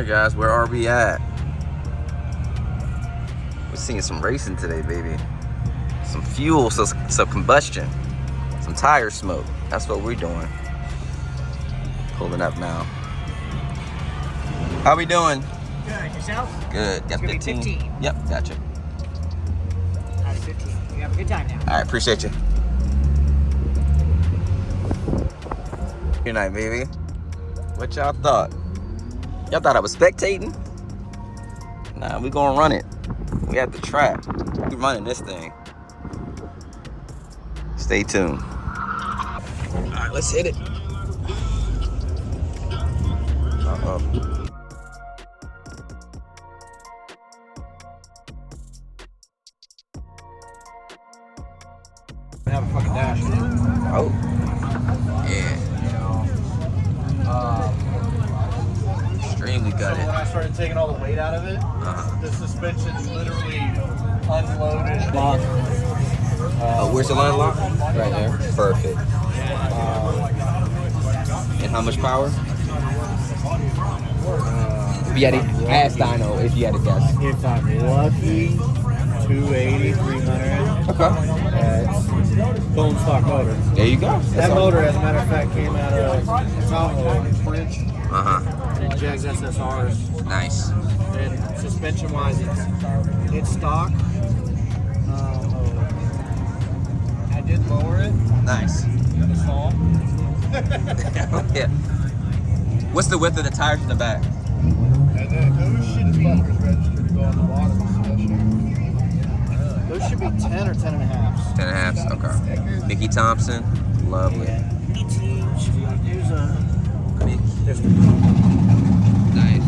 Alright guys, where are we at? We're seeing some racing today, baby. Some fuel, some combustion. Some tire smoke. That's what we're doing. Pulling up now. How we doing? Good. Yourself? Good. Got 15. Yep, gotcha. Out of 15. You have a good time now. Alright, appreciate you. Good night, baby. What y'all thought? Y'all thought I was spectating? Nah, we gonna run it. We at the track. We running this thing. Stay tuned. Alright, let's hit it. Uh-oh. Have a fucking dash. Oh. Yeah. Extremely So gutted. when I started taking all the weight out of it, the suspension literally unloaded. Lock. Where's the line lock? Right there. Perfect. And how much power? If you had to ask Dino, if you had to guess. If I'm lucky, 280, 300. Okay. It's bone stock motor. There you go. That motor, as a matter of fact, came out of Tahoe, French. And Jags SSRs. Nice. And suspension-wise, it's stock. I did lower it. Nice. This fall. Yeah. What's the width of the tires in the back? And then those shit is fuckers registered to go on the bottom. Those should be 10 or 10 and a half. 10 and a half. Okay. Mickey Thompson. Lovely. Yeah. There's a... Nice.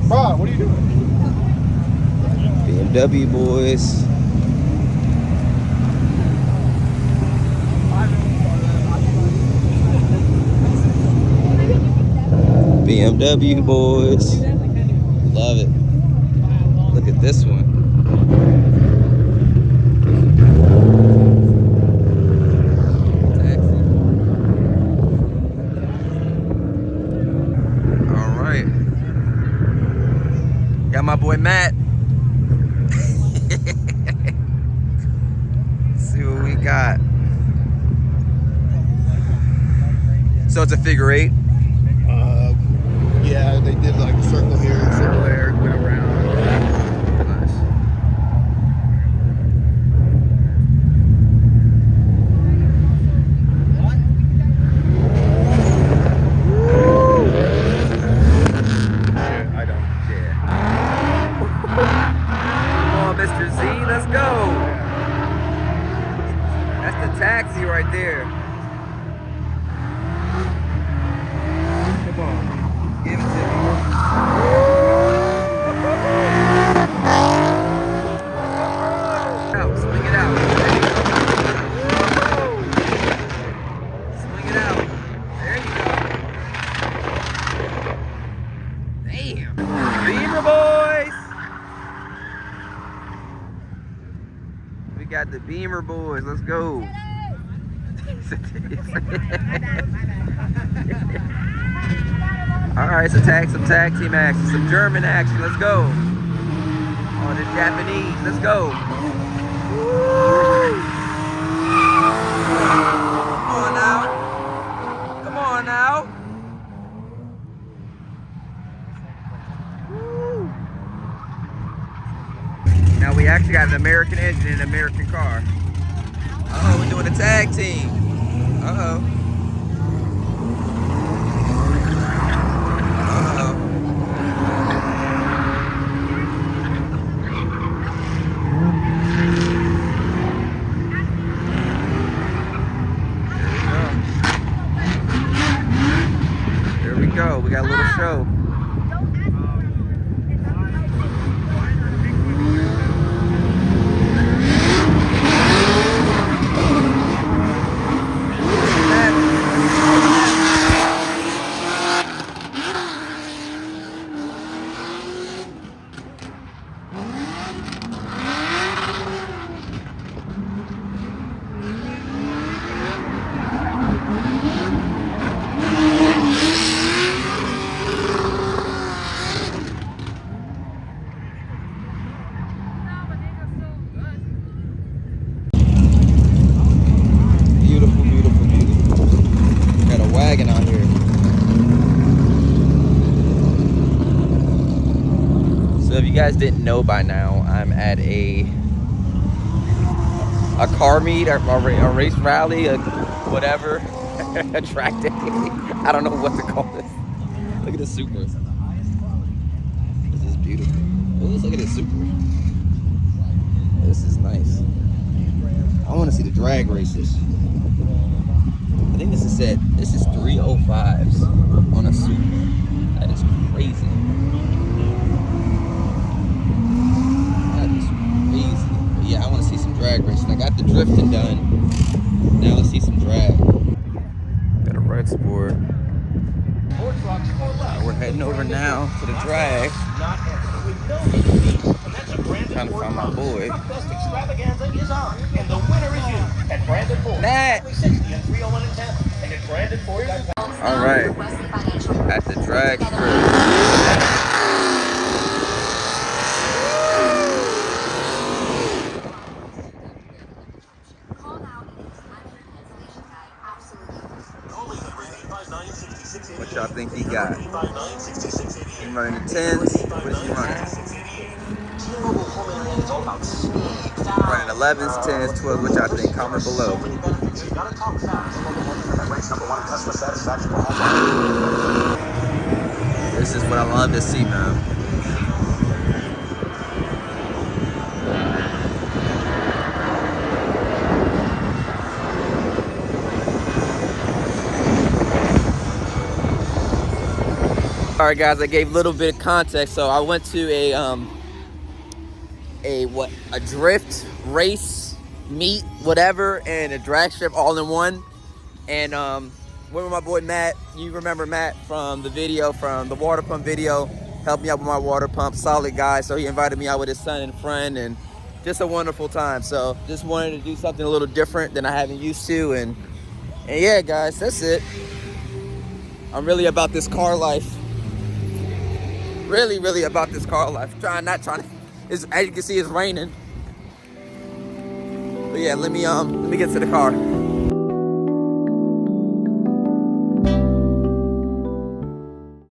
Bro, what are you doing? BMW boys. BMW boys. Love it. Look at this one. All right. Got my boy Matt. See what we got. So it's a figure 8. Yeah, they did like a circle here, a circle there, went around. Nice. I don't. Yeah. Come on, Mr. Z, let's go. That's the taxi right there. Come on. Give it to me. Out, swing it out. Swing it out. There you go. Damn. Beamer boys. We got the Beamer boys. Let's go. Alright, some tag team action, some German action, let's go. Oh, the Japanese, let's go. Woo. Come on now. Come on now. Woo. Now we actually got an American engine in an American car. Uh-oh, we're doing a tag team. Uh-oh. There we go. We got a little show. dragging out here. So if you guys didn't know by now, I'm at a car meet, a race rally, a whatever, a track day. I don't know what to call this. Look at this Supra. This is beautiful. Oh, let's look at this Supra. This is nice. I want to see the drag races. I think this is 305s on a Supra. That is crazy. That is crazy. But yeah, I want to see some drag racing. I got the drifting done. Now let's see some drag. Got a red sport. We're heading over now to the drag. Trying to find my boy. Matt! Alright. At the drag strip. What y'all think he got? He running the 10s? What is he running? Running 11s, 10s, 12s. What y'all think? Comment below. This is what I love to see, man. All right, guys, I gave a little bit of context. So I went to a drift race meet, whatever, and a drag strip all in one. And went with my boy Matt. You remember Matt from the video, from the water pump video. Helped me out with my water pump, solid guy. So he invited me out with his son and friend, and just a wonderful time. So just wanted to do something a little different than I haven't used to. And yeah, guys, that's it. I'm really about this car life. Really about this car life. Not trying to. As you can see, it's raining. But yeah, let me get to the car.